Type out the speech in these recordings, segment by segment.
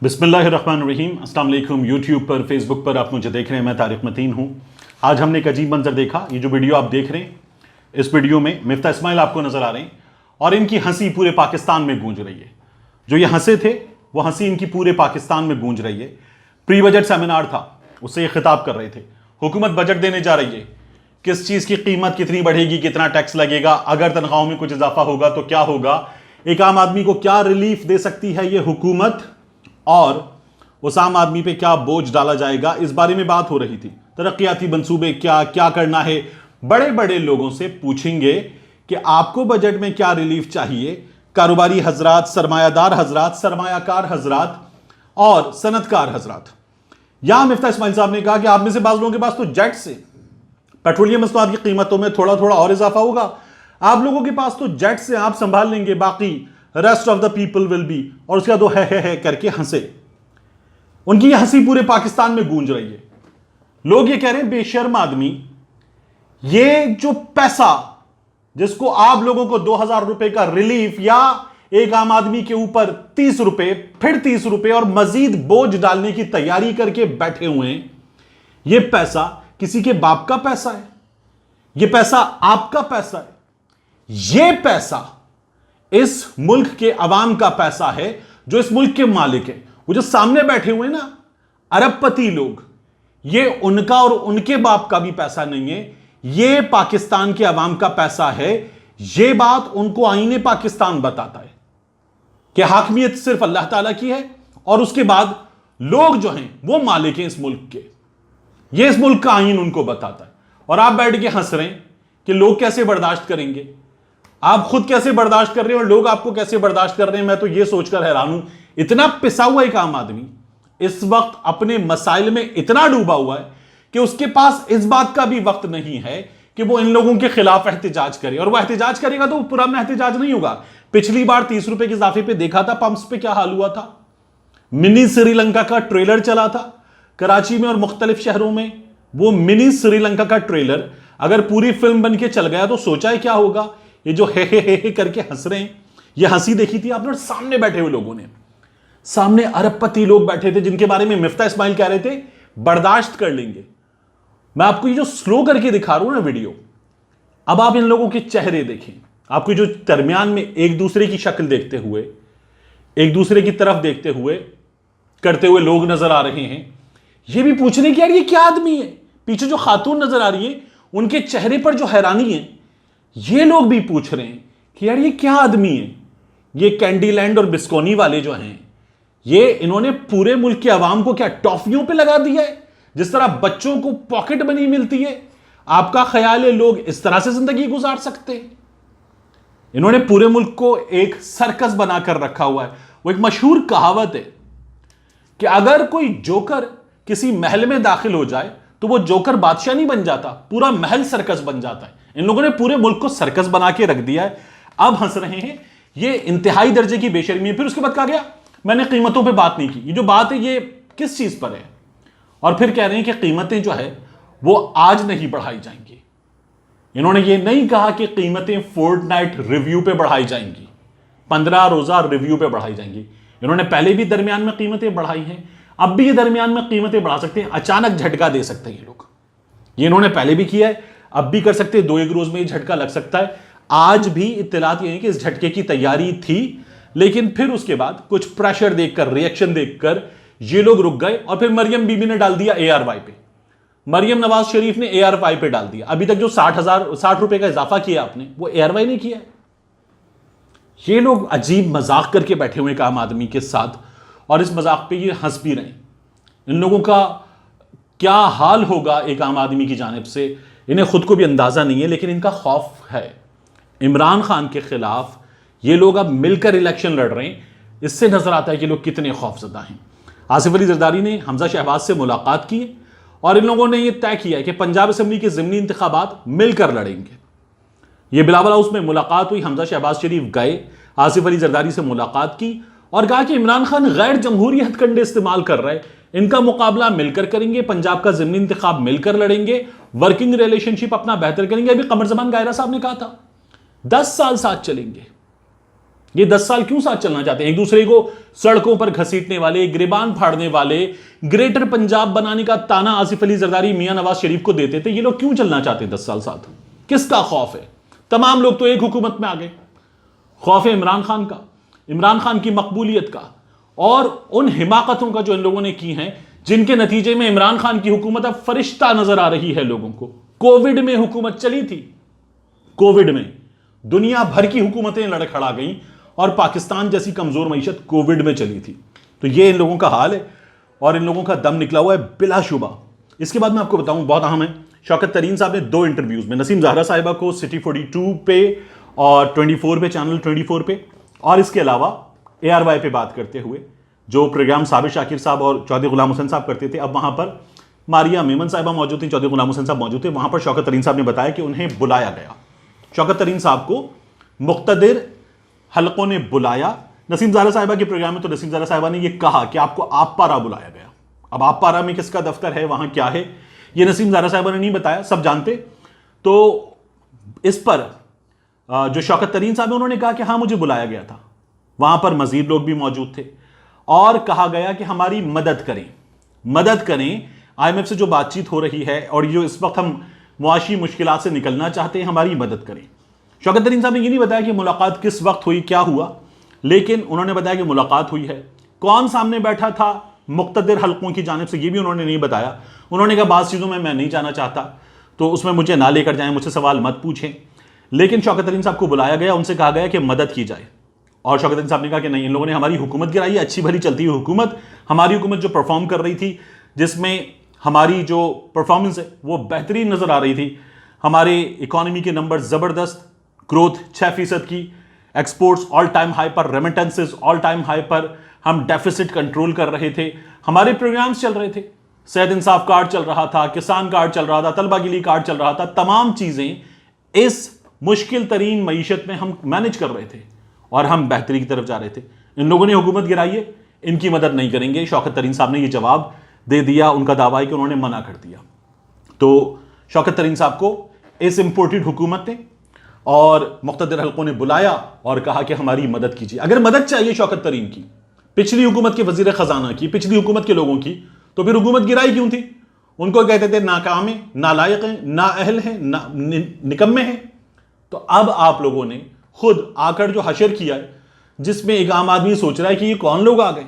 बिस्मिल्लाहिर्रहमानिर्रहीम। अस्सलाम वालेकुम। यूट्यूब पर, फेसबुक पर आप मुझे देख रहे हैं, मैं तारिक मतीन हूँ। आज हमने एक अजीब मंजर देखा। ये जो वीडियो आप देख रहे हैं, इस वीडियो में मिफ्ता इस्माइल आपको नजर आ रहे हैं और इनकी हंसी पूरे पाकिस्तान में गूंज रही है। जो ये हंसे थे वो हंसी इनकी पूरे पाकिस्तान में गूंज रही है। प्री बजट सेमिनार था, उससे ये खिताब कर रहे थे। हुकूमत बजट देने जा रही है, किस चीज़ की कीमत कितनी बढ़ेगी, कितना टैक्स लगेगा, अगर तनख्वाहों में कुछ इजाफा होगा तो क्या होगा, एक आम आदमी को क्या रिलीफ दे सकती है ये हुकूमत, और उस आम आदमी पे क्या बोझ डाला जाएगा, इस बारे में बात हो रही थी। तरक्याती मंसूबे क्या क्या करना है, बड़े बड़े लोगों से पूछेंगे कि आपको बजट में क्या रिलीफ चाहिए। कारोबारी हजरात, सरमायादार हजरात, सरमायाकार हजरात और सनतकार हजरात। यहां मिफ्ता इस्माइल साहब ने कहा कि आप में से बाज लोगों के पास तो जेट से पेट्रोलियम मसनूआत की कीमतों में थोड़ा थोड़ा और इजाफा होगा, आप लोगों के पास तो जेट से आप संभाल लेंगे, बाकी rest of the people will be. और उसका दो है करके हंसे। उनकी यह हंसी पूरे पाकिस्तान में गूंज रही है। लोग ये कह रहे हैं बेशर्म आदमी, ये जो पैसा जिसको आप लोगों को 2000 रुपए का रिलीफ या एक आम आदमी के ऊपर 30 रुपए, फिर 30 रुपए और मजीद बोझ डालने की तैयारी करके बैठे हुए हैं, यह पैसा किसी के बाप का पैसा है, यह पैसा आपका पैसा है, यह पैसा इस मुल्क के अवाम का पैसा है, जो इस मुल्क के मालिक है। वो जो सामने बैठे हुए ना अरबपति लोग, ये उनका और उनके बाप का भी पैसा नहीं है, ये पाकिस्तान के अवाम का पैसा है। ये बात उनको आईने पाकिस्तान बताता है कि हाकमियत सिर्फ अल्लाह ताला की है और उसके बाद लोग जो हैं वो मालिक हैं इस मुल्क के। ये इस मुल्क का आईन उनको बताता है। और आप बैठ के हंस रहे हैं कि लोग कैसे बर्दाश्त करेंगे। आप खुद कैसे बर्दाश्त कर रहे हैं और लोग आपको कैसे बर्दाश्त कर रहे हैं, मैं तो ये सोचकर हैरान हूं। इतना पिसा हुआ एक आम आदमी इस वक्त अपने मसाइल में इतना डूबा हुआ है कि उसके पास इस बात का भी वक्त नहीं है कि वो इन लोगों के खिलाफ एहतजाज करे। और वो एहतजाज करेगा तो पुराना एहतजाज नहीं होगा। पिछली बार 30 रुपए के इजाफे पे देखा था पंप्स पे क्या हाल हुआ था। मिनी श्रीलंका का ट्रेलर चला था कराची में और मुख्तलिफ शहरों में। वो मिनी श्रीलंका का ट्रेलर अगर पूरी फिल्म बन के चल गया तो सोचा है क्या होगा। ये जो हे करके हंस रहे हैं, ये हंसी देखी थी आपने सामने बैठे हुए लोगों ने। सामने अरबपति लोग बैठे थे जिनके बारे में मिफ्ता इस्माइल कह रहे थे बर्दाश्त कर लेंगे। मैं आपको ये जो स्लो करके दिखा रहा हूं ना वीडियो, अब आप इन लोगों के चेहरे देखें। आपको जो दरमियान में एक दूसरे की शक्ल देखते हुए, एक दूसरे की तरफ देखते हुए करते हुए लोग नजर आ रहे हैं। ये भी पूछने की यार ये क्या आदमी है। पीछे जो खातून नजर आ रही है उनके चेहरे पर जो हैरानी है, ये लोग भी पूछ रहे हैं कि यार ये क्या आदमी है। ये कैंडीलैंड और बिस्कोनी वाले जो हैं, ये इन्होंने पूरे मुल्क के अवाम को क्या टॉफियों पे लगा दिया है। जिस तरह बच्चों को पॉकेट मनी मिलती है, आपका ख्याल है लोग इस तरह से जिंदगी गुजार सकते हैं। इन्होंने पूरे मुल्क को एक सर्कस बनाकर रखा हुआ है। वो एक मशहूर कहावत है कि अगर कोई जोकर किसी महल में दाखिल हो जाए तो वो जोकर बादशाह नहीं बन जाता, पूरा महल सर्कस बन जाता है। इन लोगों ने पूरे मुल्क को सर्कस बना के रख दिया है। अब हंस रहे हैं। ये इंतहाई दर्जे की बेशर्मी है। फिर उसके बाद कहा गया मैंने कीमतों पे बात नहीं की। ये जो बात है ये किस चीज पर है। और फिर कह रहे हैं कि कीमतें जो है वो आज नहीं बढ़ाई जाएंगी। इन्होंने ये नहीं कहा कि कीमतें फोर्टनाइट रिव्यू पे बढ़ाई जाएंगी, 15 रोजा रिव्यू पे बढ़ाई जाएंगी। इन्होंने पहले भी दरमियान में कीमतें बढ़ाई हैं, अब भी ये दरमियान में कीमतें बढ़ा सकते हैं। अचानक झटका दे सकते हैं ये लोग। ये इन्होंने पहले भी किया है, अब भी कर सकते हैं। 2-1 रोज में ये झटका लग सकता है। आज भी इत्तलात ये है कि इस झटके की तैयारी थी, लेकिन फिर उसके बाद कुछ प्रेशर देखकर, रिएक्शन देखकर ये लोग रुक गए। और फिर मरियम बीबी ने डाल दिया ARY पे। मरियम नवाज शरीफ ने ARY पे डाल दिया। अभी तक जो 60 रुपए का इजाफा किया आपने, वो ARY नहीं किया। ये लोग अजीब मजाक करके बैठे हुए एक आम आदमी के साथ, और इस मजाक पे ये हंस भी रहे। इन लोगों का क्या हाल होगा एक आम आदमी की जानिब से, इन्हें खुद को भी अंदाजा नहीं है, लेकिन इनका खौफ है। इमरान खान के खिलाफ ये लोग अब मिलकर इलेक्शन लड़ रहे हैं। इससे नजर आता है कि लोग कितने खौफजदा हैं। आसिफ अली जरदारी ने हमजा शहबाज से मुलाकात की और इन लोगों ने यह तय किया है कि पंजाब असेंबली के ज़िमनी इंतखाबात मिलकर लड़ेंगे। ये बिलावल हाउस में मुलाकात हुई। हमजा शहबाज शरीफ गए, आसिफ अली जरदारी से मुलाकात की और कहा कि इमरान खान गैर जमहूरी हथकंडे इस्तेमाल कर रहे हैं, इनका मुकाबला मिलकर करेंगे, पंजाब का ज़िमनी इंतखाब मिलकर लड़ेंगे, वर्किंग रिलेशनशिप अपना बेहतर करेंगे। अभी कमर जमान गायरा साहब ने कहा था 10 साल साथ चलेंगे। ये 10 साल क्यों साथ चलना चाहते हैं? एक दूसरे को सड़कों पर घसीटने वाले, गिरेबान फाड़ने वाले, ग्रेटर पंजाब बनाने का ताना आसिफ अली जरदारी, मियां नवाज शरीफ को देते थे। ये लोग क्यों चलना चाहते हैं 10 साल साथ? किसका खौफ है? तमाम लोग तो एक हुकूमत में आ गए। खौफ है इमरान खान का, इमरान खान की मकबूलियत का, और उन हिमाकतों का जो इन लोगों ने की हैं, जिनके नतीजे में इमरान खान की हुकूमत अब फरिश्ता नजर आ रही है लोगों को। कोविड में हुकूमत चली थी, कोविड में दुनिया भर की हुकूमतें लड़खड़ा गई और पाकिस्तान जैसी कमजोर मईशत कोविड में चली थी। तो ये इन लोगों का हाल है और इन लोगों का दम निकला हुआ है बिलाशुबा। इसके बाद मैं आपको बताऊं, बहुत अहम है, शौकत तरीन साहब ने 2 इंटरव्यूज में नसीम ज़हरा साहिबा को सिटी 42 पे और 24 पे, चैनल 24 पे, और इसके अलावा ARY पे बात करते हुए, जो प्रोग्राम साबिर शाकिर साहब और चौधरी गुलाम हुसैन साहब करते थे, अब वहां पर मारिया मेमन साहिबा मौजूद थी, चौधरी गुलाम हुसैन साहब मौजूद थे। वहां पर शौकत तरीन साहब ने बताया कि उन्हें बुलाया गया। शौकत तरीन साहब को मुख्तदिर हलकों ने बुलाया। नसीम ज़हरा साहिबा के प्रोग्राम में तो नसीम ज़हरा साहिबा ने यह कहा कि आपको आप पारा बुलाया गया। अब आप पारा में किसका दफ्तर है, वहां क्या है, यह नसीम ज़हरा साहिबा ने नहीं बताया, सब जानते। तो इस पर जो शौकत तरीन साहब है उन्होंने कहा कि हाँ मुझे बुलाया गया था, वहां पर मजीद लोग भी मौजूद थे और कहा गया कि हमारी मदद करें, मदद करें। IMF से जो बातचीत हो रही है और जो इस वक्त हम मुआशी मुश्किलात से निकलना चाहते हैं, हमारी मदद करें। शौकत तरीन साहब ने ये नहीं बताया कि मुलाकात किस वक्त हुई, क्या हुआ, लेकिन उन्होंने बताया कि मुलाकात हुई है। कौन सामने बैठा था मुख्तदिर हलकों की जानिब से, ये भी उन्होंने नहीं बताया। उन्होंने कहा बात चीज़ों में मैं नहीं जाना चाहता, तो उसमें मुझे ना लेकर जाएं, मुझसे सवाल मत पूछें। लेकिन शौकत तरीन साहब को बुलाया गया, उनसे कहा गया कि मदद की जाए, और शौकत तरीन साहब ने कहा कि नहीं, इन लोगों ने हमारी हुकूमत गिराई है, अच्छी भली चलती हुई हुकूमत, हमारी हुकूमत जो परफॉर्म कर रही थी, जिसमें हमारी जो परफॉर्मेंस है वो बेहतरीन नज़र आ रही थी। हमारे इकॉनमी के नंबर ज़बरदस्त, ग्रोथ 6% की, एक्सपोर्ट्स ऑल टाइम हाई पर, रेमिटेंसेस ऑल टाइम हाई पर, हम डेफिसिट कंट्रोल कर रहे थे, हमारे प्रोग्राम्स चल रहे थे, सेहत इंसाफ कार्ड चल रहा था, किसान कार्ड चल रहा था, तलबा के लिए कार्ड चल रहा था, तमाम चीज़ें इस मुश्किल तरीन मईशत में हम मैनेज कर रहे थे और हम बेहतरी की तरफ जा रहे थे। इन लोगों ने हुकूमत गिराई है, इनकी मदद नहीं करेंगे। शौकत तरीन साहब ने यह जवाब दे दिया, उनका दावा है कि उन्होंने मना कर दिया। तो शौकत तरीन साहब को इस इंपोर्टेड हुकूमत ने और मुख्तदिर हलकों ने बुलाया और कहा कि हमारी मदद कीजिए। अगर मदद चाहिए शौकत तरीन की, पिछली हुकूमत के वजीर खजाना की, पिछली हुकूमत के लोगों की, तो फिर हुकूमत गिराई क्यों थी? उनको कहते थे नाकाम है, नालायक है, नाअहल है, निकम्मे हैं। तो अब आप लोगों ने खुद आकर जो हशर किया है, जिसमें एक आम आदमी सोच रहा है कि ये कौन लोग आ गए,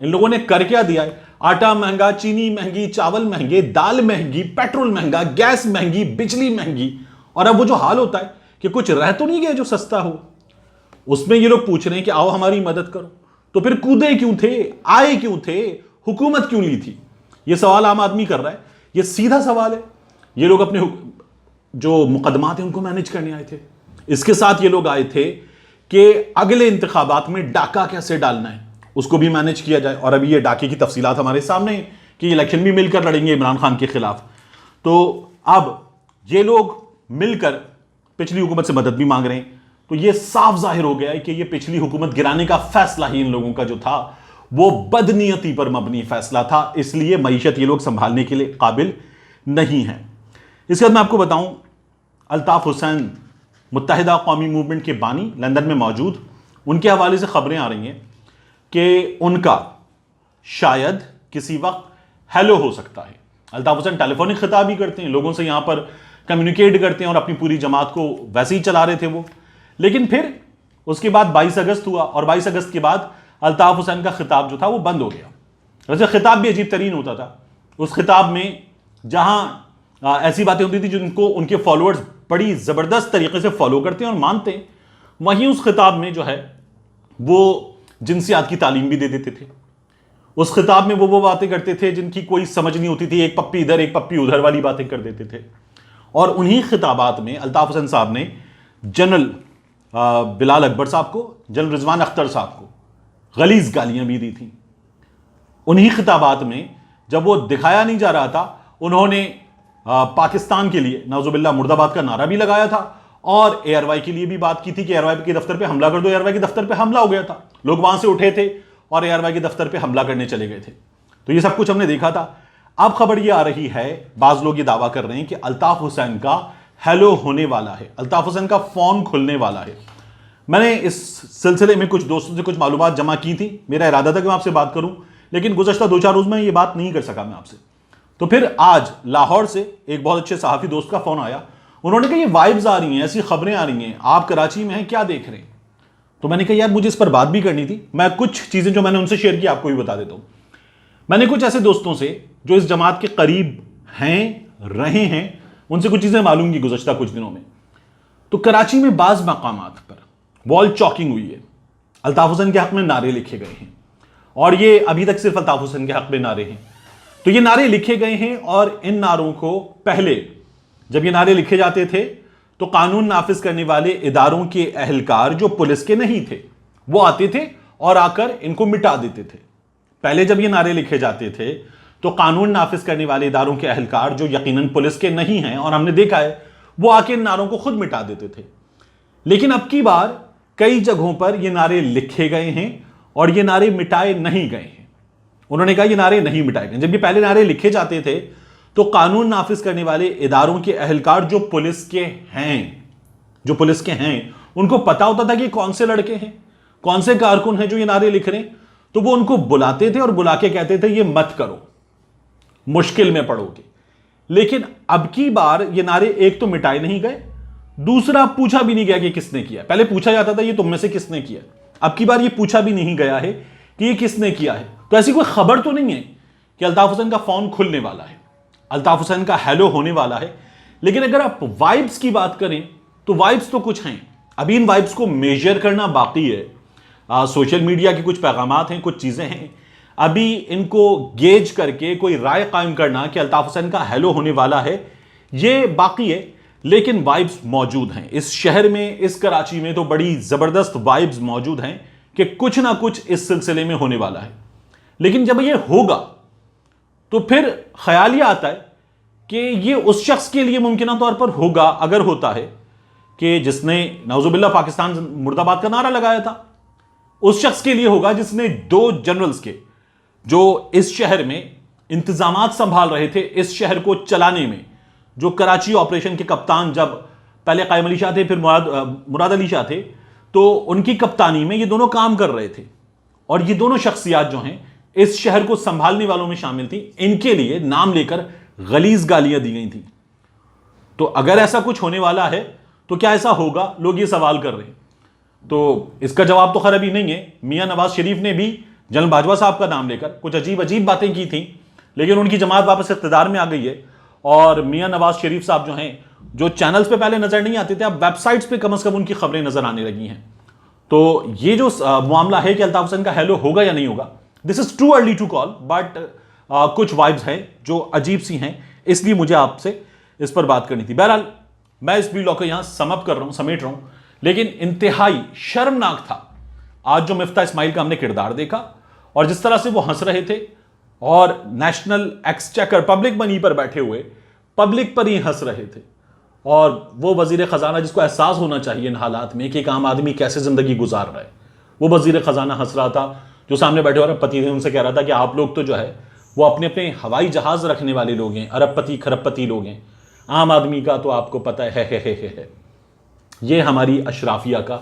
इन लोगों ने कर क्या दिया है? आटा महंगा, चीनी महंगी, चावल महंगे, दाल महंगी, पेट्रोल महंगा, गैस महंगी, बिजली महंगी, और अब वो जो हाल होता है कि कुछ रह तो नहीं गया जो सस्ता हो, उसमें ये लोग पूछ रहे हैं कि आओ हमारी मदद करो। तो फिर कूदे क्यों थे, आए क्यों थे, हुकूमत क्यों ली थी? ये सवाल आम आदमी कर रहा है, ये सीधा सवाल है। ये लोग अपने जो मुकदमात हैं उनको मैनेज करने आए थे। इसके साथ ये लोग आए थे कि अगले इंतखाबात में डाका कैसे डालना है उसको भी मैनेज किया जाए। और अभी ये डाके की तफसीलात हमारे सामने है कि इलेक्शन भी मिलकर लड़ेंगे इमरान खान के खिलाफ। तो अब ये लोग मिलकर पिछली हुकूमत से मदद भी मांग रहे हैं। तो ये साफ जाहिर हो गया है कि ये पिछली हुकूमत गिराने का फैसला ही इन लोगों का जो था वो बदनीयती पर मबनी फैसला था, इसलिए मईशत ये लोग संभालने के लिए काबिल नहीं है। इसके बाद मैं आपको बताऊं, अल्ताफ हुसैन मुत्तहिदा कौमी मूवमेंट के बानी लंदन में मौजूद, उनके हवाले से खबरें आ रही हैं कि उनका शायद किसी वक्त हेलो हो सकता है। अल्ताफ हुसैन टेलीफोनिक खिताब भी करते हैं, लोगों से यहां पर कम्युनिकेट करते हैं और अपनी पूरी जमात को वैसे ही चला रहे थे वो। लेकिन फिर उसके बाद 22 अगस्त हुआ और 22 अगस्त के बाद अल्ताफ हुसैन का खिताब जो था वो बंद हो गया। वैसे खिताब भी अजीब तरीन होता था। उस खिताब में जहां ऐसी बातें होती थी जिनको उनके फॉलोअर्स बड़ी ज़बरदस्त तरीके से फॉलो करते हैं और मानते हैं, वहीं उस खिताब में जो है वो जिनसियात की तालीम भी दे देते थे। उस खिताब में वो बातें करते थे जिनकी कोई समझ नहीं होती थी, एक पप्पी इधर एक पप्पी उधर वाली बातें कर देते थे। और उन्हीं खिताबात में अल्ताफ हुसैन साहब ने जनरल बिलाल अकबर साहब को, जनरल रिजवान अख्तर साहब को गलीज गालियां भी दी थी। उन्हीं खिताबात में जब वो दिखाया नहीं जा रहा था, उन्होंने पाकिस्तान के लिए नाउजुबिल्लाह मुर्दाबाद का नारा भी लगाया था और ARY के लिए भी बात की थी कि ARY के दफ्तर पे हमला कर दो। ARY के दफ्तर पे हमला हो गया था, लोग वहां से उठे थे और ARY के दफ्तर पे हमला करने चले गए थे। तो ये सब कुछ हमने देखा था। अब खबर ये आ रही है, बाज लोग ये दावा कर रहे हैं कि अल्ताफ हुसैन का हेलो होने वाला है, अल्ताफ हुसैन का फोन खुलने वाला है। मैंने इस सिलसिले में कुछ दोस्तों से कुछ मालूमात जमा की थी। मेरा इरादा था कि मैं आपसे बात करूं, लेकिन गुज़श्ता 2-4 रोज़ में ये बात नहीं कर सका मैं आपसे। तो फिर आज लाहौर से एक बहुत अच्छे सहाफ़ी दोस्त का फ़ोन आया। उन्होंने कहा ये वाइब्स आ रही हैं, ऐसी खबरें आ रही हैं, आप कराची में हैं, क्या देख रहे हैं? तो मैंने कहा यार मुझे इस पर बात भी करनी थी। मैं कुछ चीज़ें जो मैंने उनसे शेयर की आपको भी बता देता हूँ। मैंने कुछ ऐसे दोस्तों से जो इस जमात के करीब हैं, रहे हैं, उनसे कुछ चीज़ें मालूम की गुज़श्ता कुछ दिनों में। तो कराची में बाज़ मकामात पर वॉल चॉकिंग हुई है, अल्ताफ़ हुसैन के हक़ में नारे लिखे गए हैं, और ये अभी तक सिर्फ अल्ताफ़ हुसैन के हक़ में नारे हैं। तो ये नारे लिखे गए हैं, और इन नारों को पहले जब ये नारे लिखे जाते थे तो कानून नाफिज करने वाले इदारों के अहलकार जो पुलिस के नहीं थे वो आते थे और आकर इनको मिटा देते थे। पहले जब ये नारे लिखे जाते थे तो कानून नाफिज करने वाले इदारों के अहलकार जो यकीनन पुलिस के नहीं हैं, और हमने देखा है, वो आके इन नारों को खुद मिटा देते थे। लेकिन अब की बार कई जगहों पर ये नारे लिखे गए हैं और ये नारे मिटाए नहीं गए हैं। उन्होंने कहा ये नारे नहीं मिटाए गए। जब ये पहले नारे लिखे जाते थे तो कानून नाफिज करने वाले इदारों के अहलकार जो पुलिस के हैं उनको पता होता था कि कौन से लड़के हैं, कौन से कारकुन हैं जो ये नारे लिख रहे हैं, तो वो उनको बुलाते थे और बुला के कहते थे ये मत करो, मुश्किल में पड़ोगे। लेकिन अब की बार ये नारे एक तो मिटाए नहीं गए, दूसरा पूछा भी नहीं गया कि किसने किया। पहले पूछा जाता था ये तुम में से किसने किया, अब की बार ये पूछा भी नहीं गया है कि ये किसने किया है। तो ऐसी कोई खबर तो नहीं है कि अल्ताफ हुसैन का फोन खुलने वाला है, अल्ताफ हुसैन का हेलो होने वाला है। लेकिन अगर आप वाइब्स की बात करें तो वाइब्स तो कुछ हैं, अभी इन वाइब्स को मेजर करना बाकी है। सोशल मीडिया के कुछ पैगामात हैं, कुछ चीजें हैं, अभी इनको गेज करके कोई राय कायम करना कि अल्ताफ हुसैन का हेलो होने वाला है, ये बाकी है। लेकिन वाइब्स मौजूद हैं इस शहर में, इस कराची में तो बड़ी जबरदस्त वाइब्स मौजूद हैं कि कुछ ना कुछ इस सिलसिले में होने वाला है। लेकिन जब ये होगा तो फिर ख्याल ये आता है कि ये उस शख्स के लिए मुमकिन तौर पर होगा, अगर होता है, कि जिसने नौजुबिल्ला पाकिस्तान मुर्दाबाद का नारा लगाया था, उस शख्स के लिए होगा जिसने 2 जनरल्स के जो इस शहर में इंतजामात संभाल रहे थे, इस शहर को चलाने में, जो कराची ऑपरेशन के कप्तान, जब पहले कायम अली शाह थे फिर मुराद अली शाह थे, तो उनकी कप्तानी में ये दोनों काम कर रहे थे। और ये दोनों शख्सियात जो हैं इस शहर को संभालने वालों में शामिल थी। इनके लिए नाम लेकर गलीज गालियां दी गई थी। तो अगर ऐसा कुछ होने वाला है तो क्या ऐसा होगा, लोग ये सवाल कर रहे हैं। तो इसका जवाब तो खैर अभी नहीं है। मियां नवाज शरीफ ने भी जनरल बाजवा साहब का नाम लेकर कुछ अजीब अजीब बातें की थी, लेकिन उनकी जमात वापस इख्तिदार में आ गई है। और मियां नवाज शरीफ साहब जो हैं, जो चैनल्स पे पहले नजर नहीं आते थे, अब वेबसाइट्स पे कम से कम उनकी खबरें नजर आने लगी हैं। तो ये जो मामला है कि अल्ताफ हुसैन का हेलो होगा या नहीं होगा, this is too early to call, but कुछ वाइब्स हैं जो अजीब सी हैं, इसलिए मुझे आपसे इस पर बात करनी थी। बहरहाल मैं इस वीडियो को यहां समअप कर रहा हूं, समेट रहा हूं, लेकिन इंतहाई शर्मनाक था आज जो मिफ्ता इस्माइल का हमने किरदार देखा, और जिस तरह से वो हंस रहे थे और नेशनल एक्सचेकर पब्लिक मनी पर बैठे हुए पब्लिक पर ही हंस रहे थे। और वो वजीर खजाना जिसको एहसास होना चाहिए इन हालात में कि एक आम आदमी कैसे जिंदगी गुजार रहा है, वो वजीर खजाना हंस रहा था। जो सामने बैठे हुए अरबपति थे उनसे कह रहा था कि आप लोग तो जो है वो अपने अपने हवाई जहाज रखने वाले लोग हैं, अरबपति खरबपति लोग हैं, आम आदमी का तो आपको पता है। ये हमारी अशराफिया का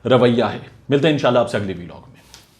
रवैया है। मिलते हैं इंशाल्लाह आपसे अगले वीडियो में।